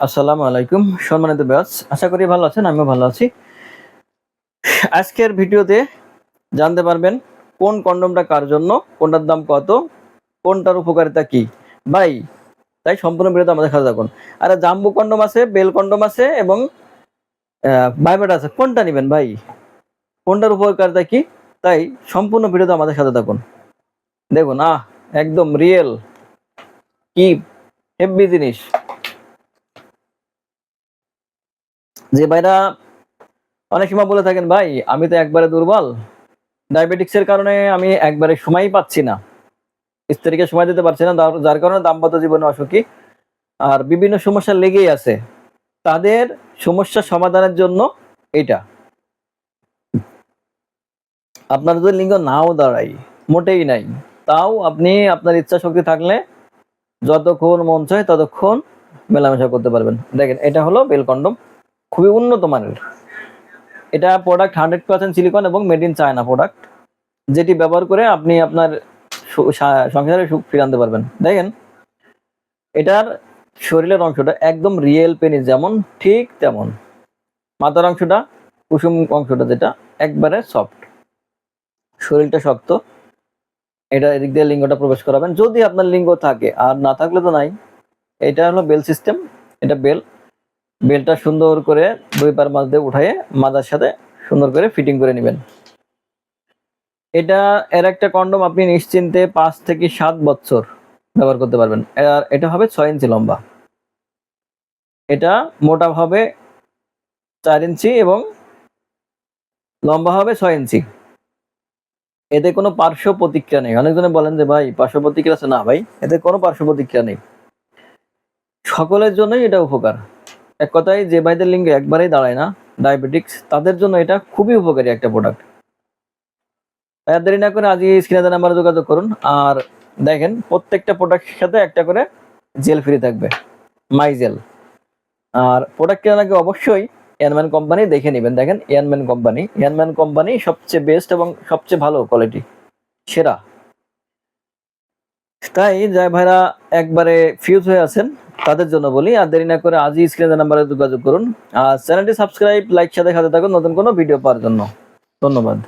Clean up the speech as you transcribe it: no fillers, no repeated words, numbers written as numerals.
আসসালামু আলাইকুম সম্মানিত ব্যাচ, আশা করি ভালো আছেন। আমিও ভালো আছি। আজকের ভিডিওতে জানতে পারবেন কোন কন্ডমটা কার জন্য, কোনটার দাম কত, কোনটার উপকারিতা কি। ভাই তাই সম্পূর্ণ ভিডিওতে আমাদের সাথে থাকুন। আরে জাম্বো কন্ডম আছে, বেল কন্ডম আছে এবং ভাইব্রেট আছে, কোনটা নেবেন ভাই, কোনটার উপকারিতা কি, তাই সম্পূর্ণ ভিডিওতে আমাদের সাথে থাকুন। দেখুন একদম রিয়েল কি হেভি জিনিস। যে ভাইরা অনেক সময় বলে থাকেন ভাই আমি তো একবারে দুর্বল, ডায়াবেটিক্সের কারণে আমি একবারে সময়ই পাচ্ছি না, স্ত্রীকে সময় দিতে পারছি না, যার কারণে দাম্পত্য জীবনে অসুখী আর বিভিন্ন সমস্যা লেগেই আছে। তাদের সমস্যা সমাধানের জন্য এটা। আপনার যদি লিঙ্গ নাও দাঁড়াই, মোটেই নাই, তাও আপনি আপনার ইচ্ছা শক্তি থাকলে যতক্ষণ মন চায় ততক্ষণ মেলামেশা করতে পারবেন। দেখেন এটা হলো বেল কন্ডম, খুবই উন্নত মানের। এটা প্রোডাক্ট 100% সিলিকন এবং মেড ইন চায়না প্রোডাক্ট, যেটি ব্যবহার করে আপনি আপনার সংসারে সুখ ফিরে আনতে পারবেন। দেখেন এটার শরীরের অংশটা একদম রিয়েল পেনিস যেমন ঠিক তেমন, মাথার অংশটা কুসুম অংশটা যেটা একবারে সফট, শরীরটা শক্ত। এটা এদিক দিয়ে লিঙ্গটা প্রবেশ করাবেন যদি আপনার লিঙ্গ থাকে, আর না থাকলে তো নাই। এটা হলো বেল সিস্টেম। এটা বেলটা সুন্দর করে দুই পার মাছ দিয়ে উঠাইয়ে মাজার সাথে সুন্দর করে ফিটিং করে নেবেন। এর একটা কন্ডম আপনি নিশ্চিন্তে 5 থেকে 7 বছর ব্যবহার করতে পারবেন। আর এটা হবে 6 ইঞ্চি লম্বা, এটা মোটা হবে 4 ইঞ্চি এবং লম্বা হবে 6 ইঞ্চি। এতে কোনো পার্শ্ব প্রতিক্রিয়া নেই। অনেকজনে বলেন যে ভাই পার্শ্ব প্রতিক্রিয়া আছে, না ভাই এতে কোনো পার্শ্ব প্রতিক্রিয়া নেই, সকলের জন্যই এটা উপকার। এক কথায় যে ভাইদের লিঙ্গে একবারেই দাঁড়ায় না, ডায়াবেটিক্স, তাদের জন্য এটা খুবই উপকারী একটা প্রোডাক্ট। দেরি না করে আজই স্ক্রিনে নাম্বারে যোগাযোগ করুন। আর দেখেন প্রত্যেকটা প্রোডাক্টের সাথে একটা করে জেল ফ্রি থাকবে, মাই জেল। আর প্রোডাক্ট কেনার আগে অবশ্যই ইয়ানম্যান কোম্পানি দেখে নেবেন। দেখেন ইয়ানম্যান কোম্পানি সবচেয়ে বেস্ট এবং সবচেয়ে ভালো কোয়ালিটি, সেরা। তাই যাই ভাইরা একবারে ফিউজ হয়ে আছেন তাদের জন্য বলি, আর দেরি না করে আজই স্ক্রিনে নাম্বারে যোগাযোগ করুন। আর চ্যানেলটি সাবস্ক্রাইব, লাইক সাথে থাকুন নতুন কোনো ভিডিও পাওয়ার জন্য। ধন্যবাদ।